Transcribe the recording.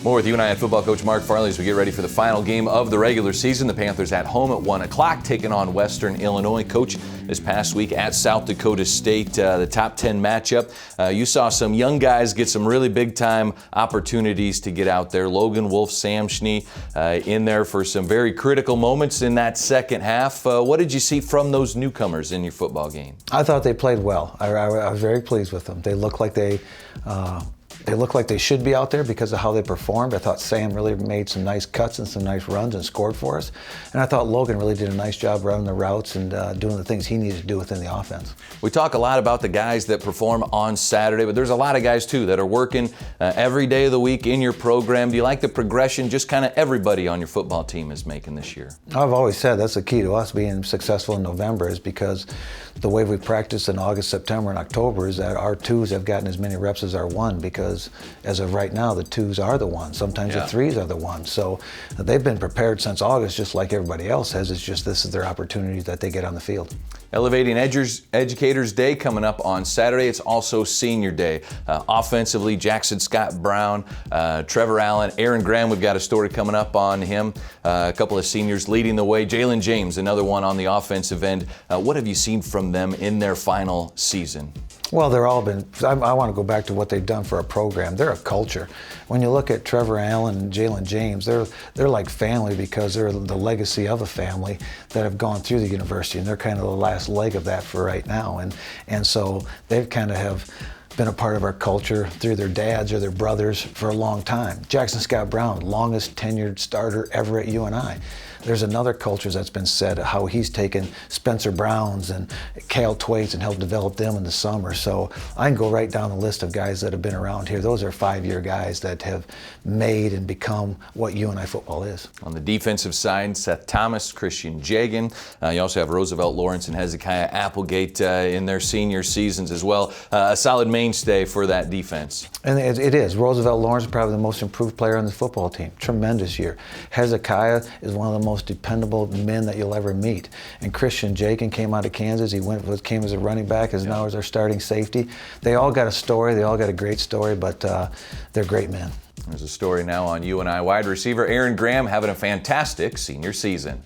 More with UNI Football coach Mark Farley as we get ready for the final game of the regular season. The Panthers at home at 1 o'clock, taking on Western Illinois. Coach, this past week at South Dakota State, the top 10 matchup. You saw some young guys get some really big-time opportunities to get out there. Logan Wolf, Sam Schnee in there for some very critical moments in that second half. What did you see from those newcomers in your football game? I thought they played well. I was very pleased with them. They look like they should be out there because of how they performed. I thought Sam really made some nice cuts and some nice runs and scored for us. And I thought Logan really did a nice job running the routes and doing the things he needed to do within the offense. We talk a lot about the guys that perform on Saturday, but there's a lot of guys too that are working every day of the week in your program. Do you like the progression just kind of everybody on your football team is making this year? I've always said that's the key to us being successful in November, is because the way we practice in August, September, and October is that our twos have gotten as many reps as our one, because as of right now, the twos are the ones. Sometimes the threes are the ones. So they've been prepared since August, just like everybody else has. It's just this is their opportunity that they get on the field. Elevating Educators Day coming up on Saturday. It's also Senior Day. Offensively, Jackson Scott Brown, Trevor Allen, Aaron Graham, we've got a story coming up on him. A couple of seniors leading the way. Jalen James, another one on the offensive end. What have you seen from them in their final season? Well, they're all been, I want to go back to what they've done for a program. They're a culture. When you look at Trevor Allen and Jalen James, they're like family, because they're the legacy of a family that have gone through the university, and they're kind of the last leg of that for right now. And so they've kind of have been a part of our culture through their dads or their brothers for a long time. Jackson Scott Brown, longest tenured starter ever at UNI. There's another culture that's been said, how he's taken Spencer Browns and Cal Twaits and helped develop them in the summer. So I can go right down the list of guys that have been around here. Those are 5-year guys that have made and become what UNI football is. On the defensive side, Seth Thomas, Christian Jagan. You also have Roosevelt Lawrence and Hezekiah Applegate in their senior seasons as well. A solid mainstay for that defense. And it is. Roosevelt Lawrence is probably the most improved player on the football team. Tremendous year. Hezekiah is one of the most dependable men that you'll ever meet. And Christian Jagan came out of Kansas. He came as a running back, now as our starting safety. They all got a story. They all got a great story, but they're great men. There's a story now on UNI wide receiver Aaron Graham having a fantastic senior season.